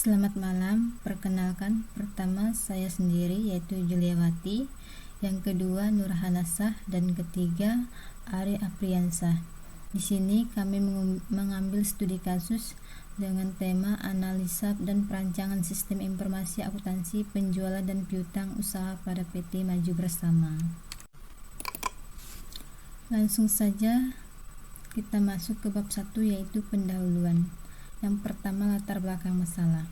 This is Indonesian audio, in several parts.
Selamat malam, perkenalkan, pertama saya sendiri yaitu Juliawati, yang kedua Nurhanasah, dan ketiga Ari Apriansah. Di sini kami mengambil studi kasus dengan tema analisa dan perancangan sistem informasi akuntansi penjualan dan piutang usaha pada PT Maju Bersama. Langsung saja kita masuk ke bab 1 yaitu pendahuluan. Yang pertama, latar belakang masalah.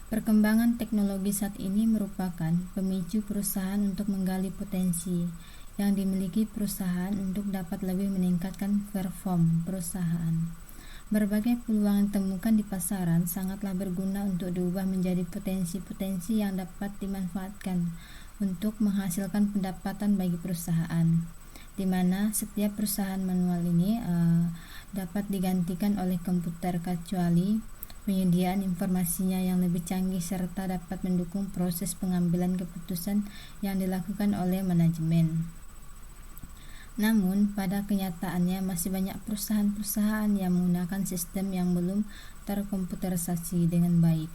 Perkembangan teknologi saat ini merupakan pemicu perusahaan untuk menggali potensi yang dimiliki perusahaan untuk dapat lebih meningkatkan perform perusahaan. Berbagai peluang yang ditemukan di pasaran sangatlah berguna untuk diubah menjadi potensi-potensi yang dapat dimanfaatkan untuk menghasilkan pendapatan bagi perusahaan, di mana setiap perusahaan manual ini dapat digantikan oleh komputer kecuali penyediaan informasinya yang lebih canggih serta dapat mendukung proses pengambilan keputusan yang dilakukan oleh manajemen. Namun, pada kenyataannya masih banyak perusahaan-perusahaan yang menggunakan sistem yang belum terkomputerisasi dengan baik.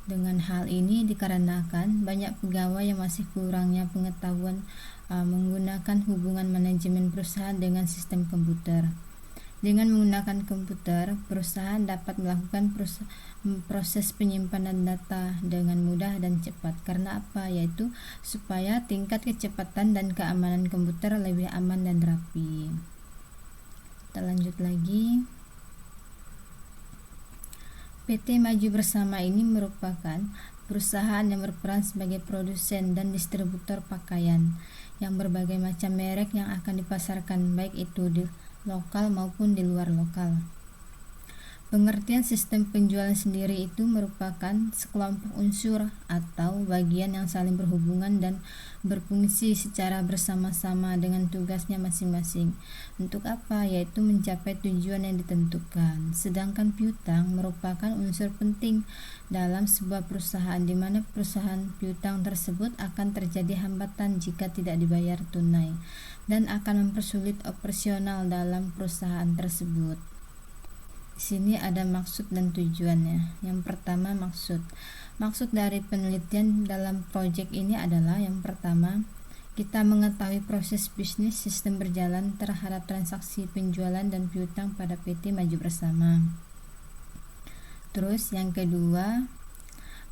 Dengan hal ini dikarenakan banyak pegawai yang masih kurangnya pengetahuan menggunakan hubungan manajemen perusahaan dengan sistem komputer. Dengan menggunakan komputer, perusahaan dapat melakukan proses penyimpanan data dengan mudah dan cepat. Karena apa? Yaitu supaya tingkat kecepatan dan keamanan komputer lebih aman dan rapi. Kita lanjut lagi. PT Maju Bersama ini merupakan perusahaan yang berperan sebagai produsen dan distributor pakaian yang berbagai macam merek yang akan dipasarkan, baik itu di lokal maupun di luar lokal. Pengertian sistem penjualan sendiri itu merupakan sekelompok unsur atau bagian yang saling berhubungan dan berfungsi secara bersama-sama dengan tugasnya masing-masing. Untuk apa? Yaitu mencapai tujuan yang ditentukan. Sedangkan piutang merupakan unsur penting dalam sebuah perusahaan, di mana perusahaan piutang tersebut akan terjadi hambatan jika tidak dibayar tunai dan akan mempersulit operasional dalam perusahaan tersebut. Di sini ada maksud dan tujuannya. Yang pertama, maksud dari penelitian dalam proyek ini adalah yang pertama, kita mengetahui proses bisnis sistem berjalan terhadap transaksi penjualan dan piutang pada PT Maju Bersama. Terus yang kedua,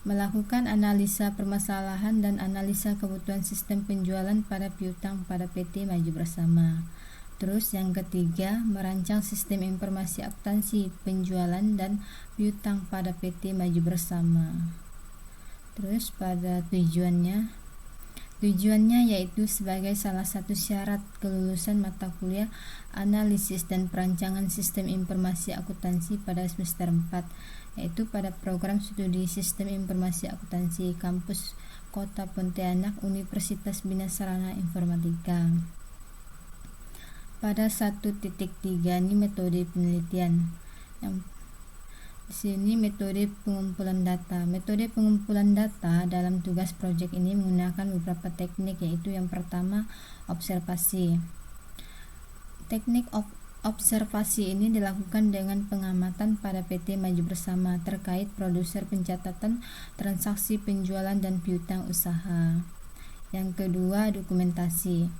melakukan analisa permasalahan dan analisa kebutuhan sistem penjualan pada piutang pada PT Maju Bersama. Terus yang ketiga, merancang sistem informasi akuntansi penjualan dan piutang pada PT Maju Bersama. Terus pada tujuannya yaitu sebagai salah satu syarat kelulusan mata kuliah analisis dan perancangan sistem informasi akuntansi pada semester 4, yaitu pada program studi sistem informasi akuntansi kampus Kota Pontianak Universitas Bina Sarana Informatika. Pada 1.3 ini metode penelitian. Di sini metode pengumpulan data. Metode pengumpulan data dalam tugas proyek ini menggunakan beberapa teknik, yaitu yang pertama, observasi. Teknik observasi ini dilakukan dengan pengamatan pada PT Maju Bersama terkait produser pencatatan transaksi penjualan dan piutang usaha. Yang kedua, dokumentasi.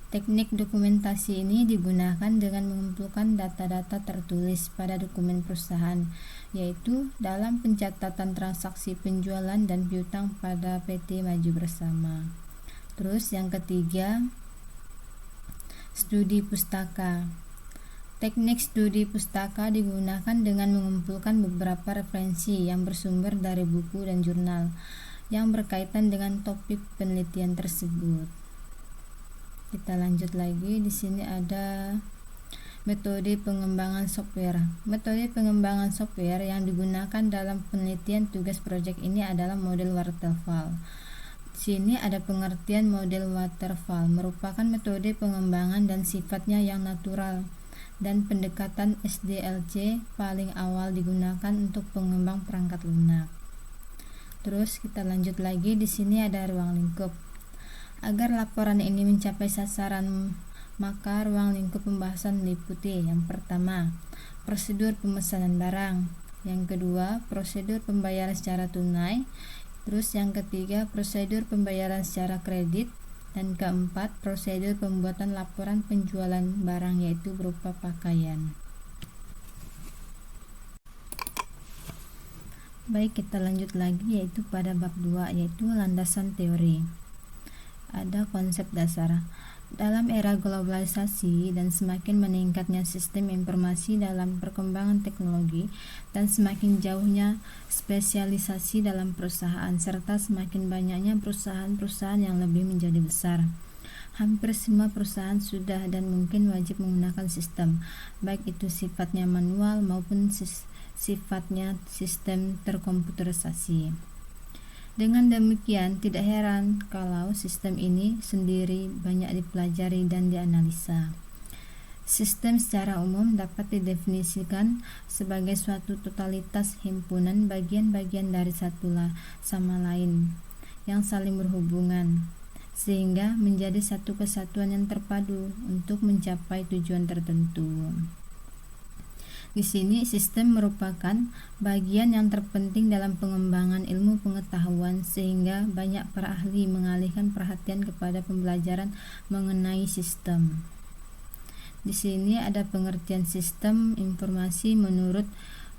Teknik dokumentasi ini digunakan dengan mengumpulkan data-data tertulis pada dokumen perusahaan, yaitu dalam pencatatan transaksi penjualan dan piutang pada PT Maju Bersama. Terus yang ketiga, studi pustaka. Teknik studi pustaka digunakan dengan mengumpulkan beberapa referensi yang bersumber dari buku dan jurnal yang berkaitan dengan topik penelitian tersebut. Kita lanjut lagi. Di sini ada metode pengembangan software. Metode pengembangan software yang digunakan dalam penelitian tugas proyek ini adalah model waterfall. Di sini ada pengertian model waterfall merupakan metode pengembangan dan sifatnya yang natural dan pendekatan SDLC paling awal digunakan untuk pengembang perangkat lunak. Terus kita lanjut lagi. Di sini ada ruang lingkup. Agar laporan ini mencapai sasaran, maka ruang lingkup pembahasan meliputi yang pertama, prosedur pemesanan barang. Yang kedua, prosedur pembayaran secara tunai. Terus yang ketiga, prosedur pembayaran secara kredit. Dan keempat, prosedur pembuatan laporan penjualan barang yaitu berupa pakaian. Baik, kita lanjut lagi yaitu pada bab 2 yaitu landasan teori. Ada konsep dasar. Dalam era globalisasi dan semakin meningkatnya sistem informasi dalam perkembangan teknologi dan semakin jauhnya spesialisasi dalam perusahaan serta semakin banyaknya perusahaan-perusahaan yang lebih menjadi besar, hampir semua perusahaan sudah dan mungkin wajib menggunakan sistem, baik itu sifatnya manual maupun sifatnya sistem terkomputerisasi. Dengan demikian, tidak heran kalau sistem ini sendiri banyak dipelajari dan dianalisa. Sistem secara umum dapat didefinisikan sebagai suatu totalitas himpunan bagian-bagian dari satu sama lain yang saling berhubungan, sehingga menjadi satu kesatuan yang terpadu untuk mencapai tujuan tertentu. Di sini sistem merupakan bagian yang terpenting dalam pengembangan ilmu pengetahuan sehingga banyak para ahli mengalihkan perhatian kepada pembelajaran mengenai sistem. Di sini ada pengertian sistem informasi menurut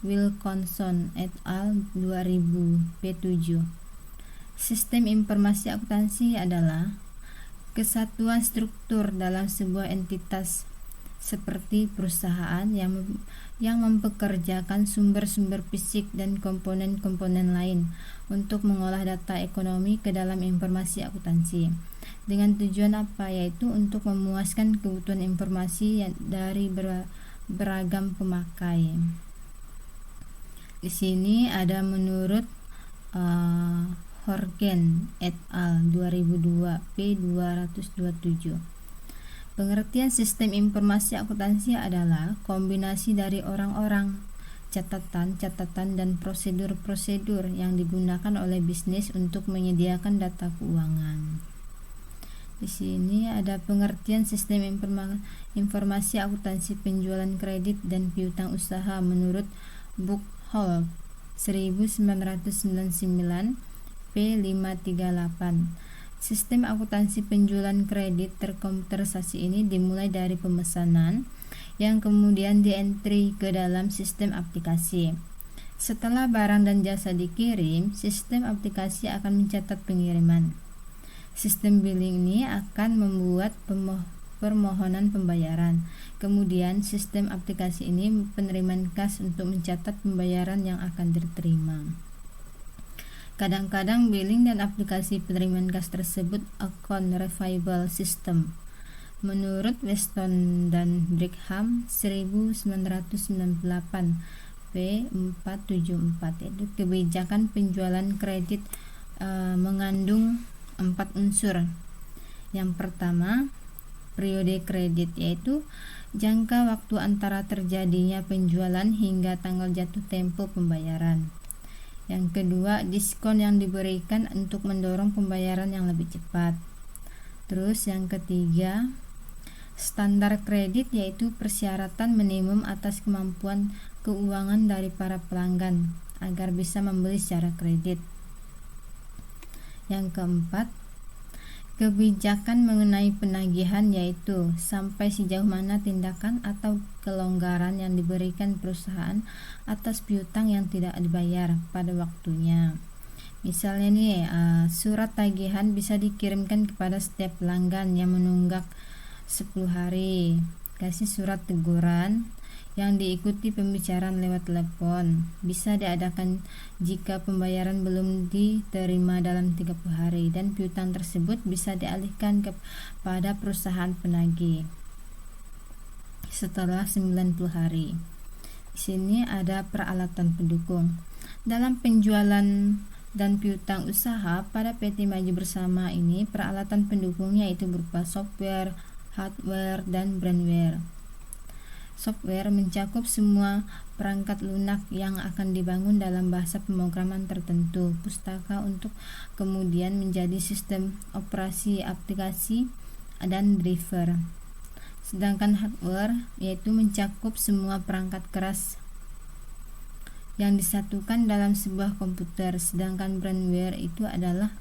Wilkinson et al. 2000 p7. Sistem informasi akuntansi adalah kesatuan struktur dalam sebuah entitas seperti perusahaan yang mempekerjakan sumber-sumber fisik dan komponen-komponen lain untuk mengolah data ekonomi ke dalam informasi akuntansi. Dengan tujuan apa? Yaitu untuk memuaskan kebutuhan informasi dari beragam pemakai. Di sini ada menurut Horgen et al. 2002 p227. Pengertian sistem informasi akuntansi adalah kombinasi dari orang-orang, catatan-catatan dan prosedur-prosedur yang digunakan oleh bisnis untuk menyediakan data keuangan. Di sini ada pengertian sistem informasi akuntansi penjualan kredit dan piutang usaha menurut Buchholz 1999 p538. Sistem akuntansi penjualan kredit terkomputerisasi ini dimulai dari pemesanan yang kemudian di-entry ke dalam sistem aplikasi. Setelah barang dan jasa dikirim, sistem aplikasi akan mencatat pengiriman. Sistem billing ini akan membuat permohonan pembayaran. Kemudian sistem aplikasi ini penerimaan kas untuk mencatat pembayaran yang akan diterima. Kadang-kadang billing dan aplikasi penerimaan kas tersebut account receivable system. Menurut Weston dan Brigham 1998 p474 itu kebijakan penjualan kredit mengandung 4 unsur. Yang pertama, periode kredit, yaitu jangka waktu antara terjadinya penjualan hingga tanggal jatuh tempo pembayaran. Yang kedua, diskon yang diberikan untuk mendorong pembayaran yang lebih cepat. Terus yang ketiga, standar kredit, yaitu persyaratan minimum atas kemampuan keuangan dari para pelanggan agar bisa membeli secara kredit. Yang keempat, kebijakan mengenai penagihan, yaitu sampai sejauh mana tindakan atau kelonggaran yang diberikan perusahaan atas piutang yang tidak dibayar pada waktunya. Misalnya nih, surat tagihan bisa dikirimkan kepada setiap pelanggan yang menunggak 10 hari. Kasih surat teguran yang diikuti pembicaraan lewat telepon. Bisa diadakan jika pembayaran belum diterima dalam 30 hari dan piutang tersebut bisa dialihkan kepada perusahaan penagih setelah 90 hari. Di sini ada peralatan pendukung. Dalam penjualan dan piutang usaha pada PT Maju Bersama ini, peralatan pendukungnya itu berupa software, hardware, dan brandware. Software mencakup semua perangkat lunak yang akan dibangun dalam bahasa pemrograman tertentu, pustaka untuk kemudian menjadi sistem operasi aplikasi dan driver. Sedangkan hardware yaitu mencakup semua perangkat keras yang disatukan dalam sebuah komputer, sedangkan brandware itu adalah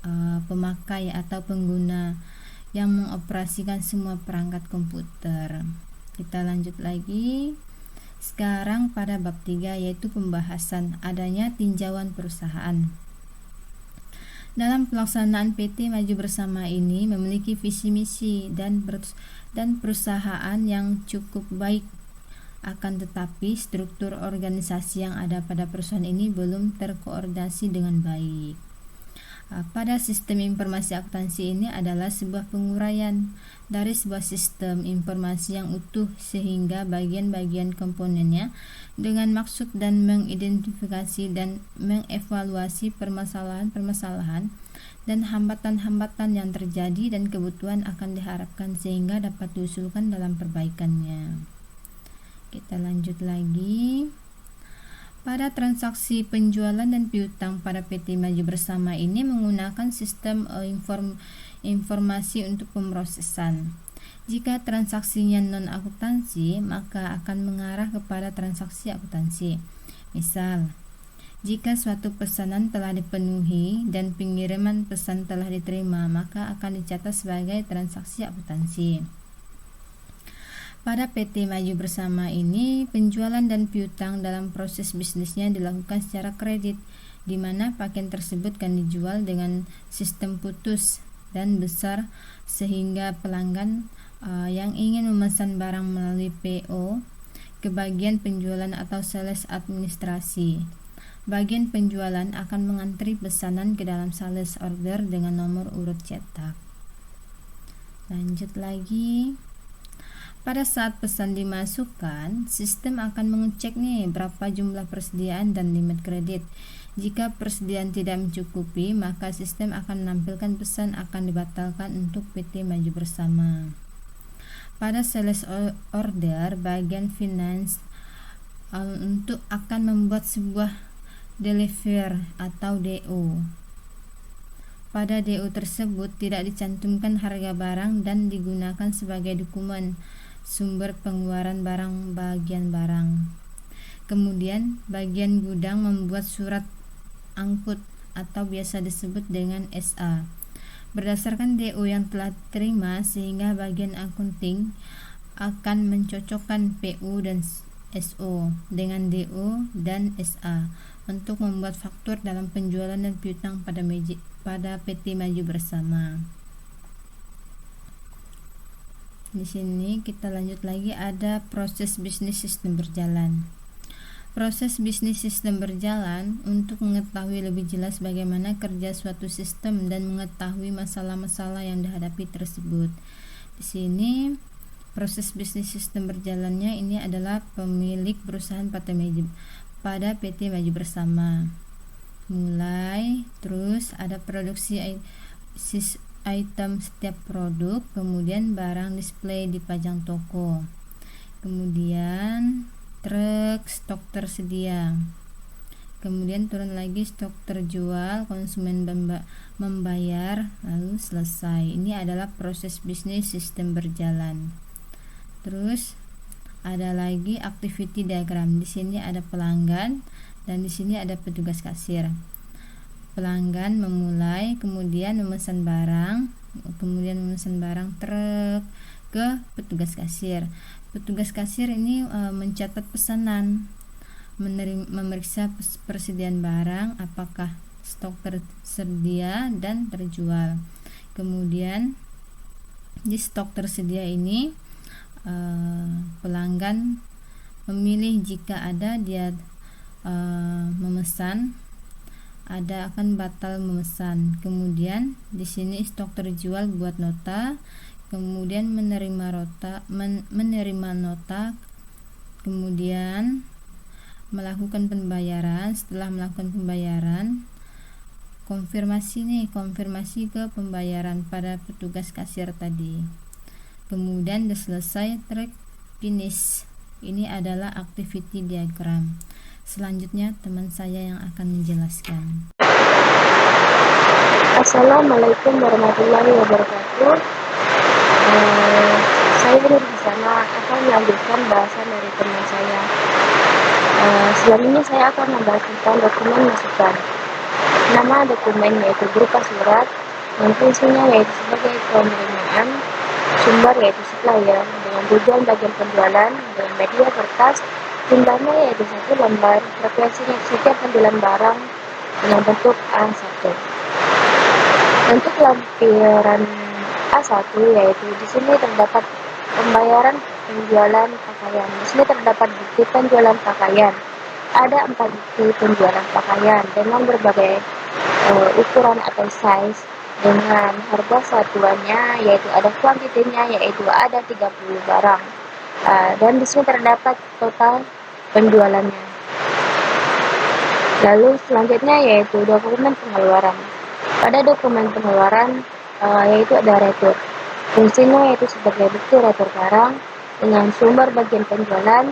pemakai atau pengguna yang mengoperasikan semua perangkat komputer. Kita lanjut lagi. Sekarang pada bab 3, yaitu pembahasan adanya tinjauan perusahaan. Dalam pelaksanaan PT Maju Bersama ini memiliki visi misi dan perusahaan yang cukup baik. Akan tetapi struktur organisasi yang ada pada perusahaan ini belum terkoordinasi dengan baik. Pada sistem informasi akuntansi ini adalah sebuah penguraian dari sebuah sistem informasi yang utuh sehingga bagian-bagian komponennya dengan maksud dan mengidentifikasi dan mengevaluasi permasalahan-permasalahan dan hambatan-hambatan yang terjadi dan kebutuhan akan diharapkan sehingga dapat diusulkan dalam perbaikannya. Kita lanjut lagi. Pada transaksi penjualan dan piutang pada PT Maju Bersama ini menggunakan sistem informasi untuk pemrosesan. Jika transaksinya non-akuntansi, maka akan mengarah kepada transaksi akuntansi. Misal, jika suatu pesanan telah dipenuhi dan pengiriman pesan telah diterima, maka akan dicatat sebagai transaksi akuntansi. Pada PT Maju Bersama ini, penjualan dan piutang dalam proses bisnisnya dilakukan secara kredit, di mana pakaian tersebut akan dijual dengan sistem putus dan besar sehingga pelanggan yang ingin memesan barang melalui PO ke bagian penjualan atau sales administrasi. Bagian penjualan akan mengantri pesanan ke dalam sales order dengan nomor urut cetak. Lanjut lagi. Pada saat pesan dimasukkan, sistem akan mengecek berapa jumlah persediaan dan limit kredit. Jika persediaan tidak mencukupi, maka sistem akan menampilkan pesan akan dibatalkan untuk PT Maju Bersama. Pada sales order, bagian finance untuk akan membuat sebuah deliver atau DO. Pada DO tersebut tidak dicantumkan harga barang dan digunakan sebagai dokumen sumber pengeluaran barang bagian barang. Kemudian bagian gudang membuat surat angkut atau biasa disebut dengan SA berdasarkan DO yang telah diterima, sehingga bagian accounting akan mencocokkan PU dan SO dengan DO dan SA untuk membuat faktur dalam penjualan dan piutang pada PT Maju Bersama. Di sini kita lanjut lagi, ada proses bisnis sistem berjalan. Proses bisnis sistem berjalan untuk mengetahui lebih jelas bagaimana kerja suatu sistem dan mengetahui masalah-masalah yang dihadapi tersebut. Di sini proses bisnis sistem berjalannya ini adalah pemilik perusahaan pada PT Maju Bersama. Mulai, terus ada produksi item setiap produk, kemudian barang display dipajang toko, kemudian truk stok tersedia, kemudian turun lagi stok terjual, konsumen membayar, lalu selesai. Ini adalah proses bisnis sistem berjalan. Terus ada lagi activity diagram. Di sini ada pelanggan dan di sini ada petugas kasir. Pelanggan memulai, kemudian memesan barang, truk ke petugas kasir. Petugas kasir ini mencatat pesanan, memeriksa persediaan barang, apakah stok tersedia dan terjual. Kemudian di stok tersedia ini pelanggan memilih, jika ada dia memesan, ada akan batal memesan. Kemudian di sini stok terjual buat nota, kemudian menerima nota, kemudian melakukan pembayaran. Setelah melakukan pembayaran, konfirmasi ke pembayaran pada petugas kasir tadi. Kemudian sudah selesai, track finish. Ini adalah activity diagram. Selanjutnya teman saya yang akan menjelaskan. Assalamualaikum warahmatullahi wabarakatuh. Saya dari sana akan melanjutkan bahasan dari teman saya. Selanjutnya saya akan membahas tentang dokumen masukan. Nama dokumen yaitu berupa surat, dan fungsinya yaitu sebagai penerimaan, sumber yaitu supplier, dengan tujuan bagian penjualan, dengan media kertas, jumlahnya yaitu 1 lembar, frekuensinya setiap penjualan barang dengan bentuk A1. Untuk lampiran A1 yaitu di sini terdapat pembayaran penjualan pakaian. Di sini terdapat bukti penjualan pakaian. Ada 4 bukti penjualan pakaian dengan berbagai ukuran atau size dengan harga satuannya yaitu ada kuantitinya yaitu ada 30 barang. Dan di sini terdapat total penjualannya. Lalu selanjutnya yaitu dokumen pengeluaran. Pada dokumen pengeluaran yaitu ada retur. Fungsinya yaitu sebagai bukti retur barang dengan sumber bagian penjualan,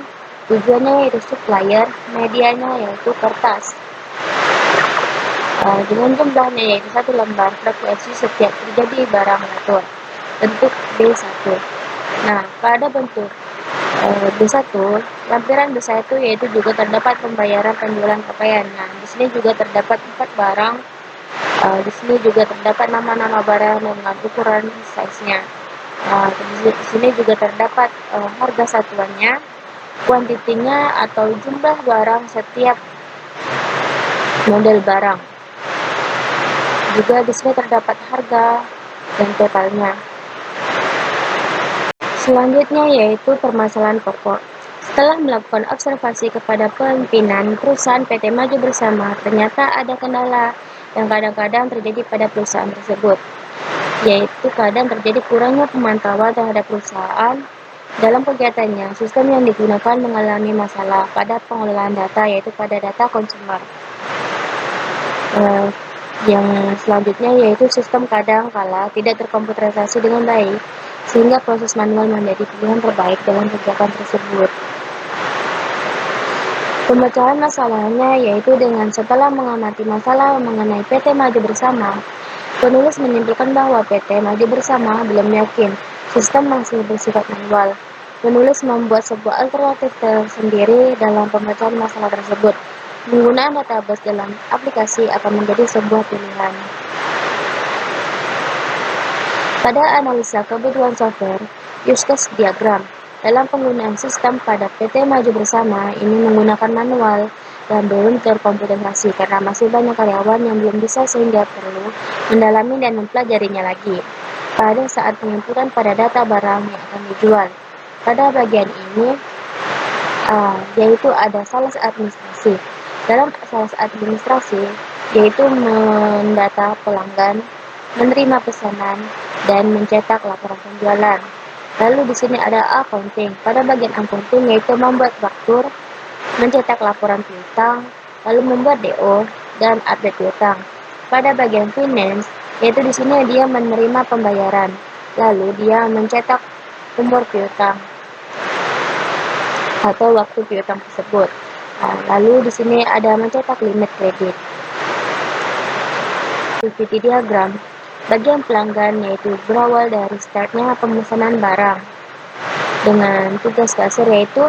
tujuannya yaitu supplier, medianya yaitu kertas. Dengan jumlahnya yaitu 1 lembar, frekuensi setiap terjadi barang retur. Bentuk B1. Nah, pada bentuk B1, lampiran B1 yaitu juga terdapat pembayaran penjualan pakaian. Nah, di sini juga terdapat 4 barang. Di sini juga terdapat nama-nama barang dengan ukuran size-nya. Di sini juga terdapat harga satuannya, kuantitinya atau jumlah barang setiap model barang. Juga di sini terdapat harga dan totalnya. Selanjutnya yaitu permasalahan pokok. Setelah melakukan observasi kepada pimpinan perusahaan PT Maju Bersama, ternyata ada kendala yang kadang-kadang terjadi pada perusahaan tersebut, yaitu kadang terjadi kurangnya pemantauan terhadap perusahaan dalam kegiatannya. Sistem yang digunakan mengalami masalah pada pengelolaan data, yaitu pada data konsumer. Yang selanjutnya yaitu sistem kadang kala tidak terkomputerisasi dengan baik, sehingga proses manual menjadi pilihan terbaik dalam kegiatan tersebut. Pemecahan masalahnya yaitu dengan setelah mengamati masalah mengenai PT Maju Bersama, penulis menyimpulkan bahwa PT Maju Bersama belum yakin sistem masih bersifat manual. Penulis membuat sebuah alternatif tersendiri dalam pemecahan masalah tersebut. Penggunaan database dalam aplikasi akan menjadi sebuah pilihan. Pada analisa kebutuhan software, use case diagram dalam penggunaan sistem pada PT Maju Bersama ini menggunakan manual dan belum terkomputerisasi karena masih banyak karyawan yang belum bisa sehingga perlu mendalami dan mempelajarinya lagi pada saat penginputan pada data barang yang akan dijual. Pada bagian ini yaitu ada sales administrasi. Dalam sales administrasi yaitu mendata pelanggan, menerima pesanan, dan mencetak laporan penjualan. Lalu di sini ada accounting. Pada bagian accounting yaitu membuat faktur, mencetak laporan piutang, lalu membuat DO dan update piutang. Pada bagian finance yaitu di sini dia menerima pembayaran, lalu dia mencetak umur piutang atau waktu piutang tersebut. Lalu di sini ada mencetak limit kredit. Activity diagram. Bagian pelanggan yaitu berawal dari startnya pemesanan barang dengan tugas dasar yaitu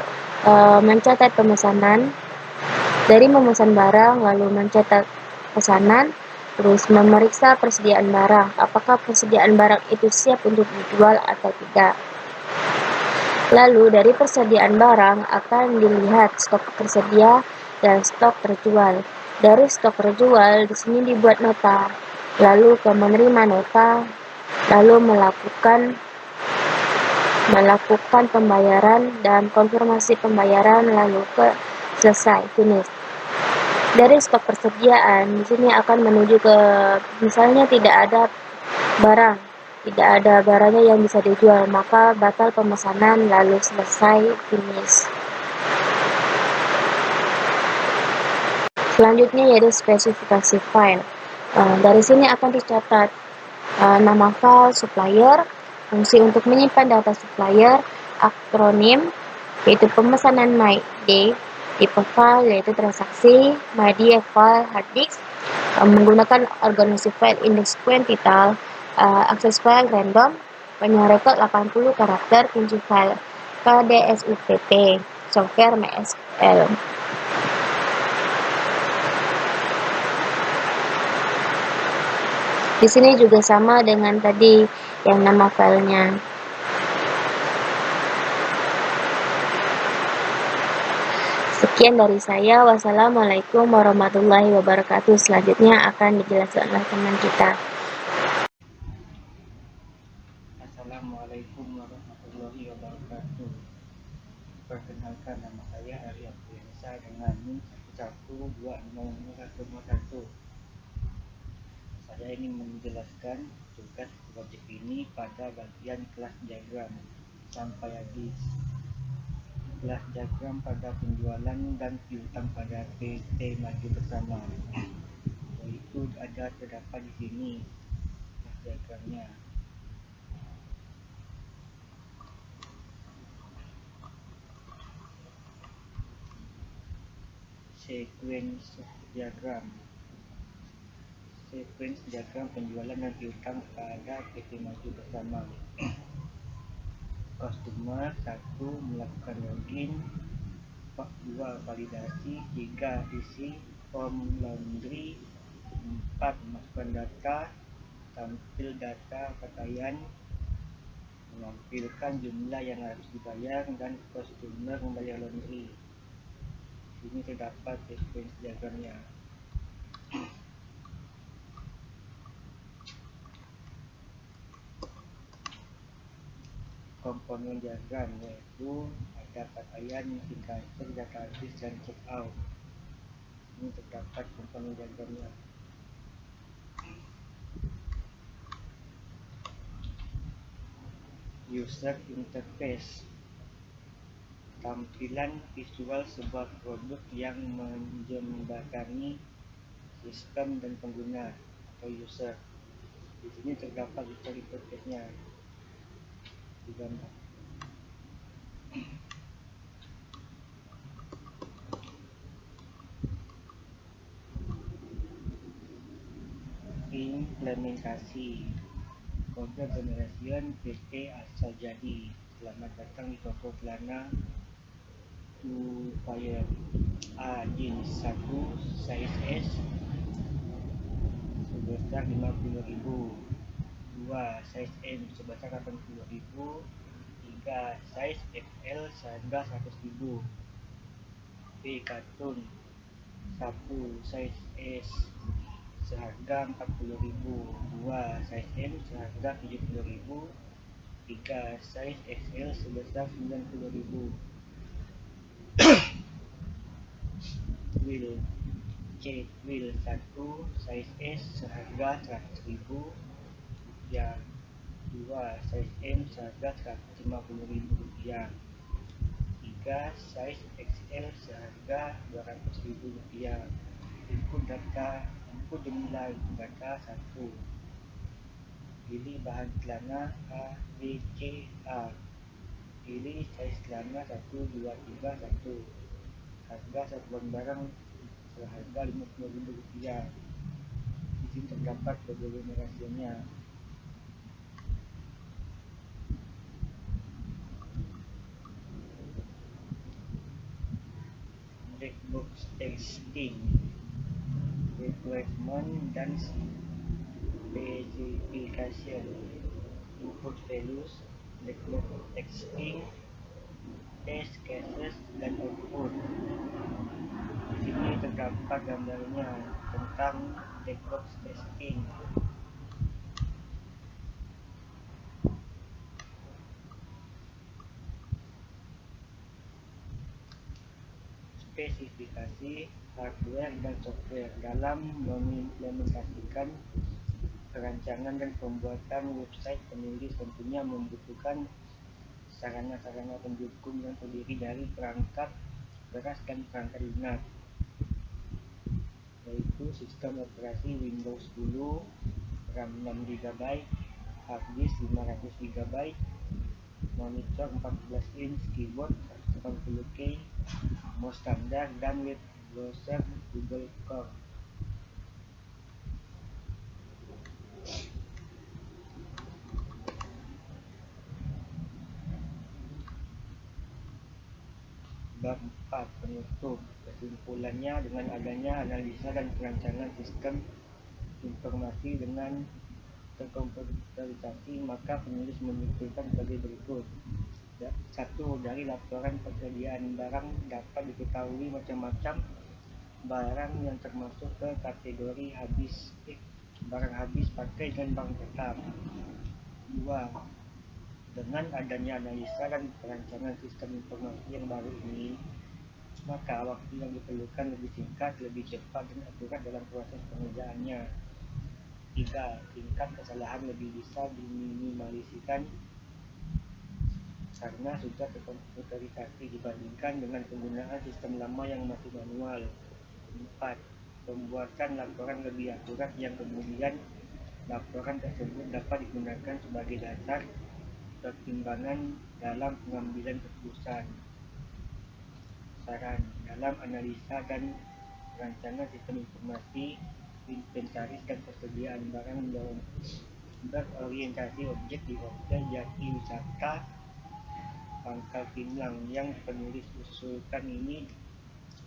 mencatat pemesanan, dari memesan barang lalu mencatat pesanan, terus memeriksa persediaan barang, apakah persediaan barang itu siap untuk dijual atau tidak. Lalu dari persediaan barang akan dilihat stok tersedia dan stok terjual. Dari stok terjual di sini dibuat nota, lalu ke menerima nota, lalu melakukan pembayaran dan konfirmasi pembayaran, lalu ke selesai finish. Dari stok persediaan di sini akan menuju ke misalnya tidak ada barangnya yang bisa dijual, maka batal pemesanan lalu selesai finish. Selanjutnya yaitu spesifikasi file. Dari sini akan dicatat nama file supplier, fungsi untuk menyimpan data supplier, akronim yaitu pemesanan MyD, tipe file yaitu transaksi, media file hard disk, menggunakan organisasi file index kuantital, akses file random, panjang record 80 karakter, kunci file KDSUPP, software MySQL. Di sini juga sama dengan tadi yang nama filenya. Sekian dari saya. Wassalamualaikum warahmatullahi wabarakatuh. Selanjutnya akan dijelaskan oleh teman kita. Assalamualaikum warahmatullahi wabarakatuh. Perkenalkan, nama saya Arya Priyansa dengan NIM 1120051. Saya ingin menjelaskan tugas proyek ini pada bagian kelas diagram sampai habis. Kelas diagram pada penjualan dan piutang pada PT Maju Bersama. Yaitu ada terdapat di sini kelas diagramnya. Sequence diagram penjualan dan piutang pada PT Maju Bersama. Customer 1 melakukan login, 2 validasi, 3 isi form laundry, 4 masukkan data, tampil data pakaian, menampilkan jumlah yang harus dibayar, dan customer membayar laundry. Sini terdapat sequence diagramnya. Komponen diagram yaitu ada pakaian, mesin transfer, data habis, dan check out. Ini terdapat komponen diagramnya. User interface, tampilan visual sebuah produk yang menjembatani sistem dan pengguna atau user. Di sini terdapat user interface-nya di gambar. Implementasi, kode generation PT asal jadi. Selamat datang di toko celana Fire A jeans 1 size S sebesar 50.000, 2 size M sebesar 80.000, 3 size XL seharga 100.000. B kartun 1 size S seharga 40.000, 2 size M seharga 70.000, 3 size XL sebesar 90.000. Wheel C wheel 1 size S seharga 100.000, rupiah, 2 size M seharga 150.000 rupiah, 3 size XL seharga 200.000 rupiah. Input jumlah data 1. Pilih bahan celana A, B, C, A. Pilih size celana 1, 2, 3, 1. Harga satuan barang seharga 50.000 rupiah. Di sini terdapat kode generasinya. Black box testing, requirement dan specification, input values, black box testing, test cases, dan output. Di sini terdapat gambarnya tentang black box testing. Spesifikasi hardware dan software dalam mengimplementasikan perancangan dan pembuatan website. Penulis tentunya membutuhkan sarana-sarana pendukung yang terdiri dari perangkat keras dan perangkat lunak, yaitu sistem operasi Windows 10, RAM 6GB, hard disk 500GB, monitor 14 inch, keyboard 180K, mouse standar, dan web browser Google Chrome. Bab 4 penutup. Kesimpulannya, dengan adanya analisa dan perancangan sistem informasi dengan terkomputerisasi, maka penulis menyimpulkan sebagai berikut. 1. Dari laporan persediaan barang dapat diketahui macam-macam barang yang termasuk ke kategori barang habis pakai dan barang tetap. 2. Dengan adanya analisa dan perancangan sistem informasi yang baru ini, maka waktu yang diperlukan lebih singkat, lebih cepat, dan akurat dalam proses pengerjaannya. 3. Tingkat kesalahan lebih bisa diminimaliskan karena sudah terkomputerisasi dibandingkan dengan penggunaan sistem lama yang masih manual. 4. Pembuatan laporan lebih akurat yang kemudian laporan tersebut dapat digunakan sebagai dasar pertimbangan dalam pengambilan keputusan. Saran: dalam analisa dan rancangan sistem informasi, inventaris dan persediaan barang berorientasi objek di Hotel Jati Wisata Pangkal Pinang yang penulis usulkan ini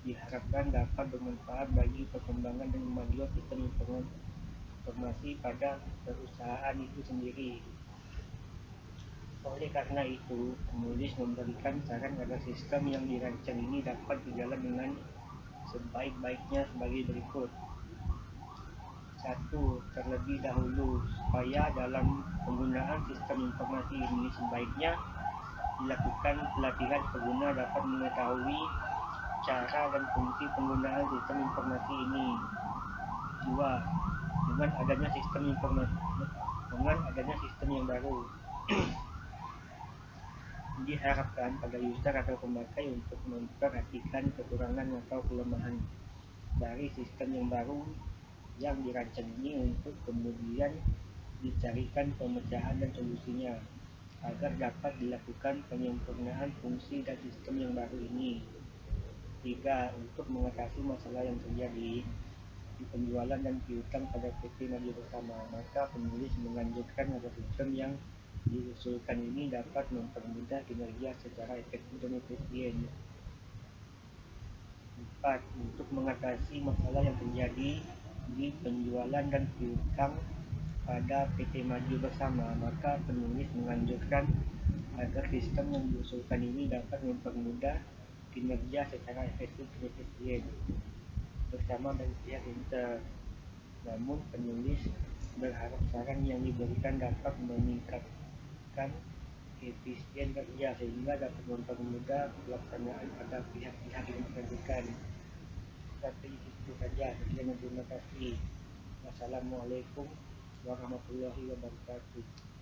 diharapkan dapat bermanfaat bagi perkembangan dan kemajuan sistem informasi pada perusahaan itu sendiri. Oleh karena itu, penulis memberikan saran agar sistem yang dirancang ini dapat berjalan dengan sebaik-baiknya sebagai berikut. 1. Terlebih dahulu, supaya dalam penggunaan sistem informasi ini sebaiknya dilakukan pelatihan pengguna dapat mengetahui cara dan fungsi penggunaan sistem informasi ini. 2. Dengan adanya sistem yang baru, diharapkan pada user atau pemakai untuk memperhatikan kekurangan atau kelemahan dari sistem yang baru yang dirancang ini untuk kemudian dicarikan pemecahan dan solusinya agar dapat dilakukan penyempurnaan fungsi dan sistem yang baru ini. 3. Untuk mengatasi masalah yang terjadi di penjualan dan piutang pada PT Maju Bersama, maka penulis menganjurkan agar sistem yang diusulkan ini dapat mempermudah kinerja secara efektif dan efisien. 4. Untuk mengatasi masalah yang terjadi di penjualan dan piutang pada PT Maju Bersama, maka penulis menganjurkan agar sistem yang diusulkan ini dapat mempermudah kinerja secara efektif dan efisien bersama dengan pihak inter. Namun penulis berharap saran yang diberikan dapat meningkatkan efisien kerja sehingga dapat mempermudah pelaksanaan pada pihak-pihak yang diperlukan. Sampai itu saja. Sekian dan terima kasih. Wassalamualaikum warahmatullahi wabarakatuh.